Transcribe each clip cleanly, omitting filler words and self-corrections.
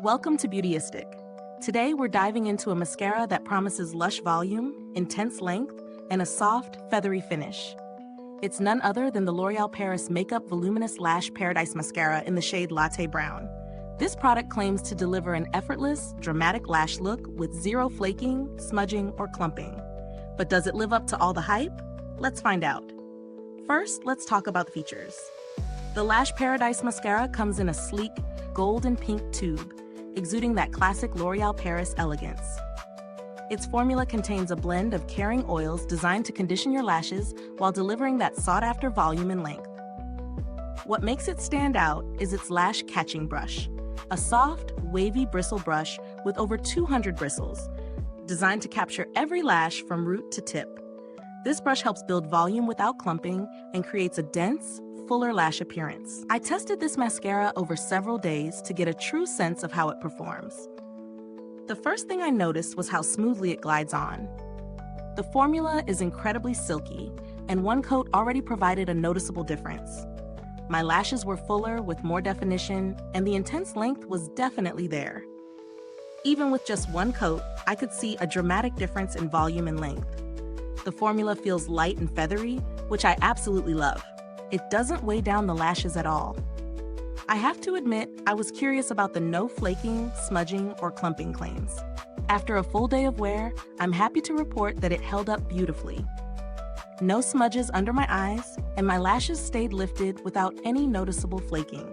Welcome to Beautyistic. Today we're diving into a mascara that promises lush volume, intense length, and a soft, feathery finish. It's none other than the L'Oréal Paris Makeup Voluminous Lash Paradise Mascara in the shade Latte Brown. This product claims to deliver an effortless, dramatic lash look with zero flaking, smudging, or clumping. But does it live up to all the hype? Let's find out. First, let's talk about the features. The Lash Paradise Mascara comes in a sleek, gold and pink tube, exuding that classic L'Oréal Paris elegance. Its formula contains a blend of caring oils designed to condition your lashes while delivering that sought-after volume and length. What makes it stand out is its lash catching brush, a soft, wavy bristle brush with over 200 bristles, designed to capture every lash from root to tip. This brush helps build volume without clumping and creates a dense, fuller lash appearance. I tested this mascara over several days to get a true sense of how it performs. The first thing I noticed was how smoothly it glides on. The formula is incredibly silky, and one coat already provided a noticeable difference. My lashes were fuller with more definition, and the intense length was definitely there. Even with just one coat, I could see a dramatic difference in volume and length. The formula feels light and feathery, which I absolutely love. It doesn't weigh down the lashes at all. I have to admit, I was curious about the no flaking, smudging, or clumping claims. After a full day of wear, I'm happy to report that it held up beautifully. No smudges under my eyes, and my lashes stayed lifted without any noticeable flaking.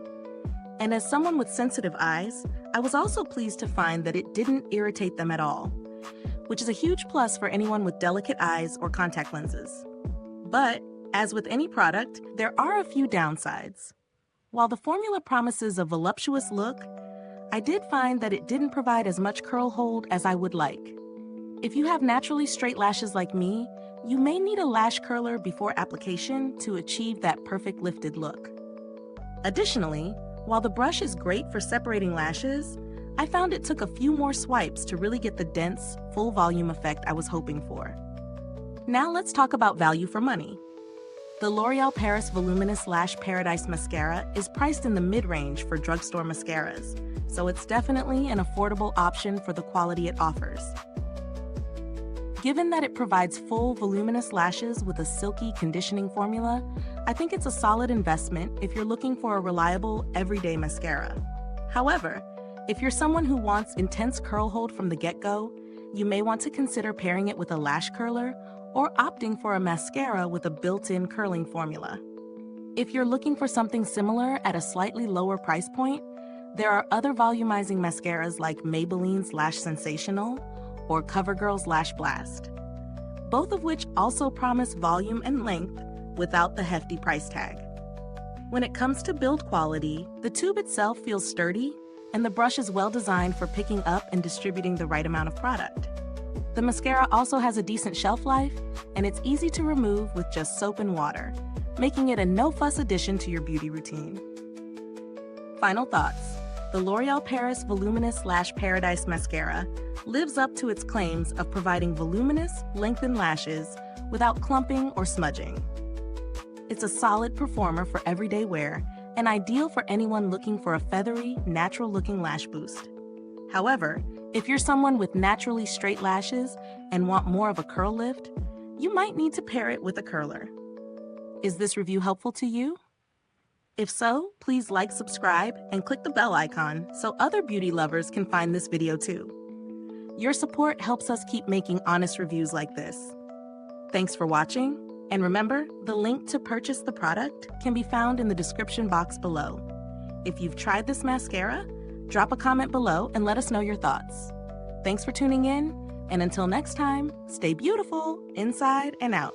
And as someone with sensitive eyes, I was also pleased to find that it didn't irritate them at all, which is a huge plus for anyone with delicate eyes or contact lenses. But, as with any product, there are a few downsides. While the formula promises a voluptuous look, I did find that it didn't provide as much curl hold as I would like. If you have naturally straight lashes like me, you may need a lash curler before application to achieve that perfect lifted look. Additionally, while the brush is great for separating lashes, I found it took a few more swipes to really get the dense, full volume effect I was hoping for. Now let's talk about value for money. The L'Oréal Paris Voluminous Lash Paradise Mascara is priced in the mid-range for drugstore mascaras, so it's definitely an affordable option for the quality it offers. Given that it provides full, voluminous lashes with a silky conditioning formula, I think it's a solid investment if you're looking for a reliable, everyday mascara. However, if you're someone who wants intense curl hold from the get-go, you may want to consider pairing it with a lash curler or opting for a mascara with a built-in curling formula. If you're looking for something similar at a slightly lower price point, there are other volumizing mascaras like Maybelline's Lash Sensational or CoverGirl's Lash Blast, both of which also promise volume and length without the hefty price tag. When it comes to build quality, the tube itself feels sturdy, and the brush is well designed for picking up and distributing the right amount of product. The mascara also has a decent shelf life, and it's easy to remove with just soap and water, making it a no-fuss addition to your beauty routine. Final thoughts. The L'Oréal Paris Voluminous Lash Paradise Mascara lives up to its claims of providing voluminous, lengthened lashes without clumping or smudging. It's a solid performer for everyday wear and ideal for anyone looking for a feathery, natural-looking lash boost. However, if you're someone with naturally straight lashes and want more of a curl lift, you might need to pair it with a curler. Is this review helpful to you? If so, please like, subscribe, and click the bell icon so other beauty lovers can find this video too. Your support helps us keep making honest reviews like this. Thanks for watching, and remember, the link to purchase the product can be found in the description box below. If you've tried this mascara, drop a comment below and let us know your thoughts. Thanks for tuning in, and until next time, stay beautiful inside and out.